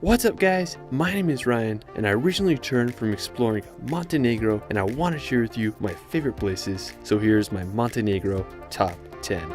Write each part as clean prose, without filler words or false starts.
What's up guys, my name is Ryan and I recently returned from exploring Montenegro and I want to share with you my favorite places. So here's my Montenegro top 10.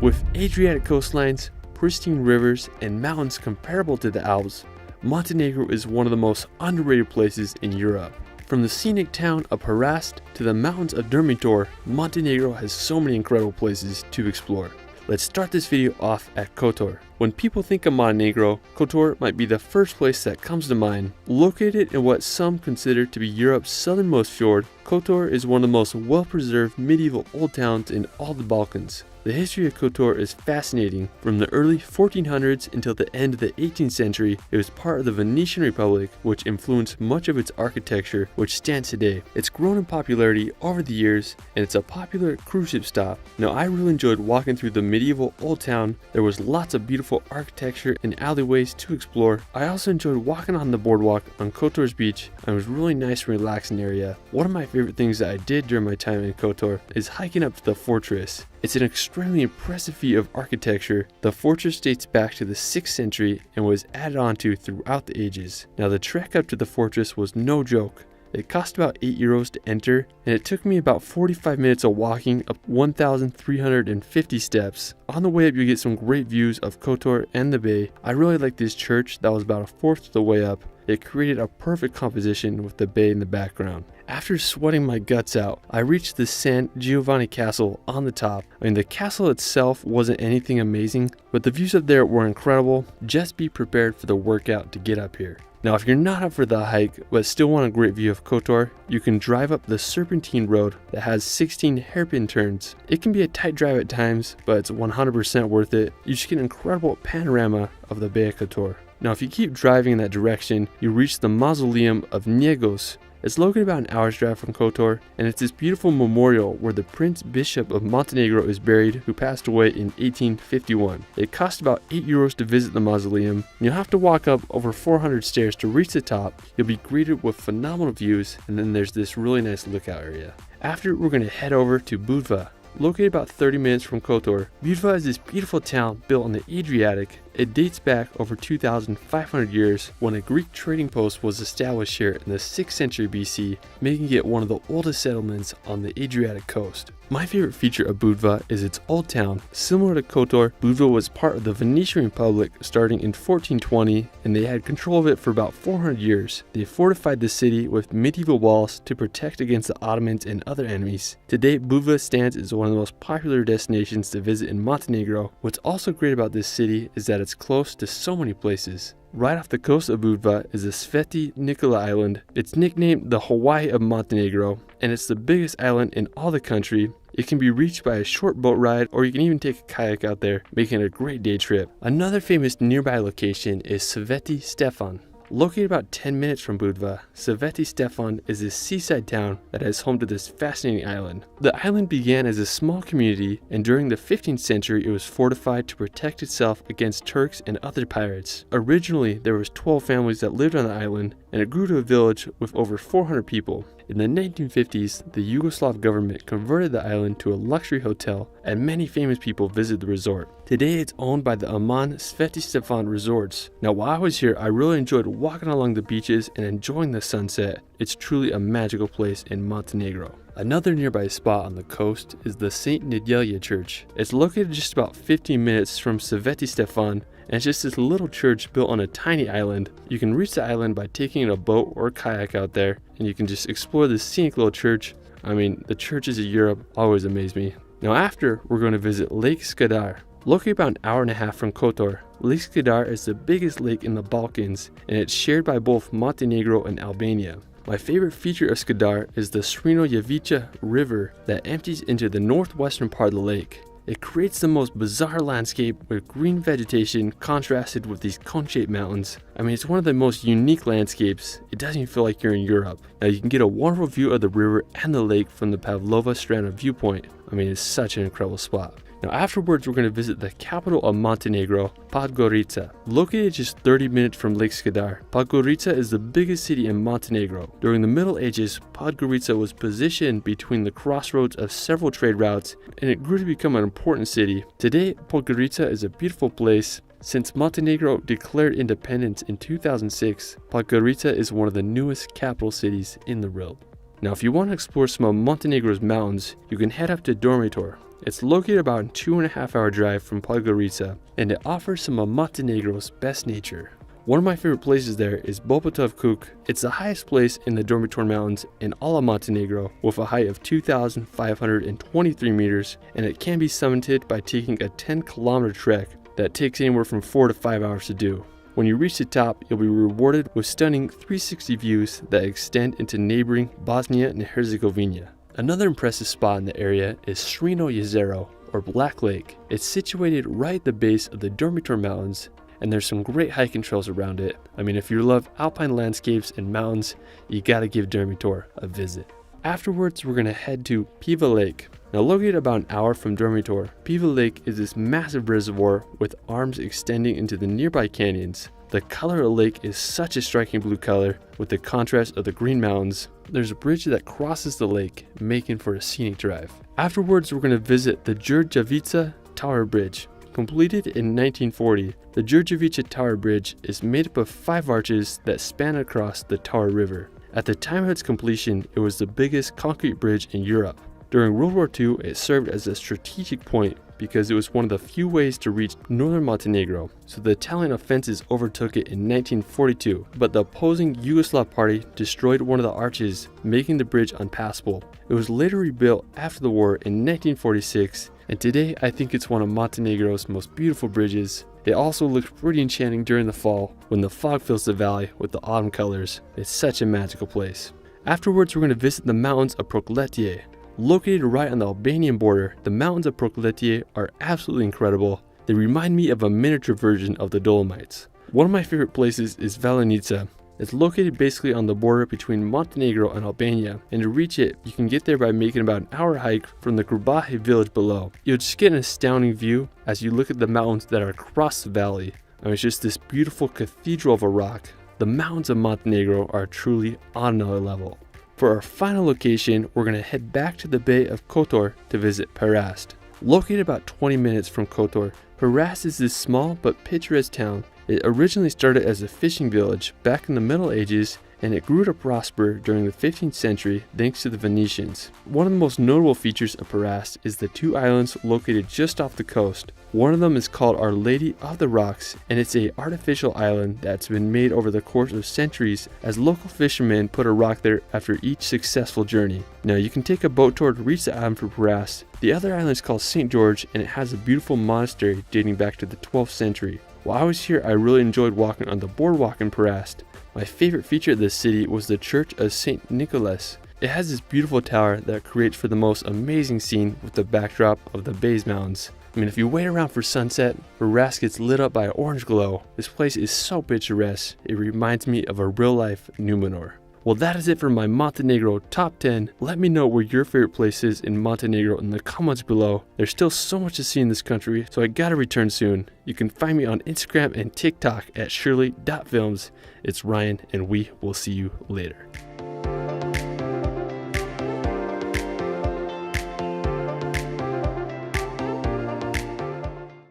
With Adriatic coastlines, pristine rivers, and mountains comparable to the Alps, Montenegro is one of the most underrated places in Europe. From the scenic town of Perast to the mountains of Durmitor, Montenegro has so many incredible places to explore. Let's start this video off at Kotor. When people think of Montenegro, Kotor might be the first place that comes to mind. Located in what some consider to be Europe's southernmost fjord, Kotor is one of the most well-preserved medieval old towns in all the Balkans. The history of Kotor is fascinating. From the early 1400s until the end of the 18th century, it was part of the Venetian Republic, which influenced much of its architecture, which stands today. It's grown in popularity over the years, and it's a popular cruise ship stop. Now, I really enjoyed walking through the medieval old town. There was lots of beautiful architecture and alleyways to explore. I also enjoyed walking on the boardwalk on Kotor's beach, and it was a really nice and relaxing area. One of my favorite things that I did during my time in Kotor is hiking up to the fortress. It's an extremely impressive feat of architecture. The fortress dates back to the 6th century and was added onto throughout the ages. Now, the trek up to the fortress was no joke. It cost about €8 to enter, and it took me about 45 minutes of walking up 1,350 steps. On the way up, you get some great views of Kotor and the bay. I really like this church that was about a fourth of the way up. It created a perfect composition with the bay in the background. After sweating my guts out, I reached the San Giovanni Castle on the top. The castle itself wasn't anything amazing, but the views up there were incredible. Just be prepared for the workout to get up here. Now, if you're not up for the hike, but still want a great view of Kotor, you can drive up the Serpentine Road that has 16 hairpin turns. It can be a tight drive at times, but it's 100% worth it. You just get an incredible panorama of the Bay of Kotor. Now, if you keep driving in that direction, you reach the mausoleum of Njegos. It's located about an hour's drive from Kotor, and it's this beautiful memorial where the Prince Bishop of Montenegro is buried, who passed away in 1851. It costs about €8 to visit the mausoleum. You'll have to walk up over 400 stairs to reach the top. You'll be greeted with phenomenal views, and then there's this really nice lookout area. After, we're going to head over to Budva. Located about 30 minutes from Kotor, Budva is this beautiful town built on the Adriatic. It dates back over 2,500 years when a Greek trading post was established here in the 6th century BC, making it one of the oldest settlements on the Adriatic coast. My favorite feature of Budva is its old town. Similar to Kotor, Budva was part of the Venetian Republic starting in 1420, and they had control of it for about 400 years. They fortified the city with medieval walls to protect against the Ottomans and other enemies. Today, Budva stands as one of the most popular destinations to visit in Montenegro. What's also great about this city is that it's close to so many places. Right off the coast of Budva is the Sveti Nikola Island. It's nicknamed the Hawaii of Montenegro, and it's the biggest island in all the country. It can be reached by a short boat ride, or you can even take a kayak out there, making it a great day trip. Another famous nearby location is Sveti Stefan. Located about 10 minutes from Budva, Sveti Stefan is a seaside town that is home to this fascinating island. The island began as a small community, and during the 15th century it was fortified to protect itself against Turks and other pirates. Originally, there was 12 families that lived on the island, and it grew to a village with over 400 people. In the 1950s, the Yugoslav government converted the island to a luxury hotel, and many famous people visit the resort. Today, it's owned by the Aman Sveti Stefan Resorts. Now, while I was here, I really enjoyed walking along the beaches and enjoying the sunset. It's truly a magical place in Montenegro. Another nearby spot on the coast is the St. Nedjelja Church. It's located just about 15 minutes from Sveti Stefan, and it's just this little church built on a tiny island. You can reach the island by taking a boat or kayak out there, and you can just explore this scenic little church. The churches of Europe always amaze me. Now after, we're going to visit Lake Skadar. Located about an hour and a half from Kotor, Lake Skadar is the biggest lake in the Balkans, and it's shared by both Montenegro and Albania. My favorite feature of Skadar is the Srinojevića River that empties into the northwestern part of the lake. It creates the most bizarre landscape with green vegetation contrasted with these cone-shaped mountains. It's one of the most unique landscapes. It doesn't even feel like you're in Europe. Now, you can get a wonderful view of the river and the lake from the Pavlova Strana viewpoint. It's such an incredible spot. Now afterwards, we're going to visit the capital of Montenegro, Podgorica. Located just 30 minutes from Lake Skadar, Podgorica is the biggest city in Montenegro. During the Middle Ages, Podgorica was positioned between the crossroads of several trade routes, and it grew to become an important city. Today, Podgorica is a beautiful place. Since Montenegro declared independence in 2006, Podgorica is one of the newest capital cities in the world. Now if you want to explore some of Montenegro's mountains, you can head up to Durmitor. It's located about a 2.5-hour drive from Podgorica, and it offers some of Montenegro's best nature. One of my favorite places there is Bobotov. It's the highest place in the Durmitor Mountains in all of Montenegro, with a height of 2,523 meters, and it can be summited by taking a 10-kilometer trek that takes anywhere from 4 to 5 hours to do. When you reach the top, you'll be rewarded with stunning 360 views that extend into neighboring Bosnia and Herzegovina. Another impressive spot in the area is Srino Jezero, or Black Lake. It's situated right at the base of the Durmitor Mountains, and there's some great hiking trails around it. I mean, if you love alpine landscapes and mountains, you gotta give Durmitor a visit. Afterwards, we're gonna head to Piva Lake. Now located about an hour from Durmitor, Piva Lake is this massive reservoir with arms extending into the nearby canyons. The color of the lake is such a striking blue color with the contrast of the green mountains. There's a bridge that crosses the lake, making for a scenic drive. Afterwards, we're going to visit the Đurđevića Tower Bridge. Completed in 1940, the Đurđevića Tower Bridge is made up of 5 arches that span across the Tower River. At the time of its completion, it was the biggest concrete bridge in Europe. During World War II, it served as a strategic point because it was one of the few ways to reach northern Montenegro, so the Italian offenses overtook it in 1942, but the opposing Yugoslav party destroyed one of the arches, making the bridge unpassable. It was later rebuilt after the war in 1946, and today I think it's one of Montenegro's most beautiful bridges. It also looks pretty enchanting during the fall when the fog fills the valley with the autumn colors. It's such a magical place. Afterwards, we're going to visit the mountains of Prokletije. Located right on the Albanian border, the mountains of Prokletije are absolutely incredible. They remind me of a miniature version of the Dolomites. One of my favorite places is Valenica. It's located basically on the border between Montenegro and Albania, and to reach it, you can get there by making about an hour hike from the Grubahe village below. You'll just get an astounding view as you look at the mountains that are across the valley. I mean, it's just this beautiful cathedral of a rock. The mountains of Montenegro are truly on another level. For our final location, we're going to head back to the Bay of Kotor to visit Perast. Located about 20 minutes from Kotor, Perast is this small but picturesque town. It originally started as a fishing village back in the Middle Ages, and it grew to prosper during the 15th century thanks to the Venetians. One of the most notable features of Perast is the 2 islands located just off the coast. One of them is called Our Lady of the Rocks, and it's an artificial island that's been made over the course of centuries as local fishermen put a rock there after each successful journey. Now you can take a boat tour to reach the island for Perast. The other island is called St. George, and it has a beautiful monastery dating back to the 12th century. While I was here, I really enjoyed walking on the boardwalk in Perast. My favorite feature of this city was the Church of St. Nicholas. It has this beautiful tower that creates for the most amazing scene with the backdrop of the Bay's Mountains. I mean, if you wait around for sunset, Perast gets lit up by an orange glow. This place is so picturesque, it reminds me of a real-life Numenor. Well, that is it for my Montenegro top 10. Let me know where your favorite place is in Montenegro in the comments below. There's still so much to see in this country, so I gotta return soon. You can find me on Instagram and TikTok at shirley.films. It's Ryan, and we will see you later.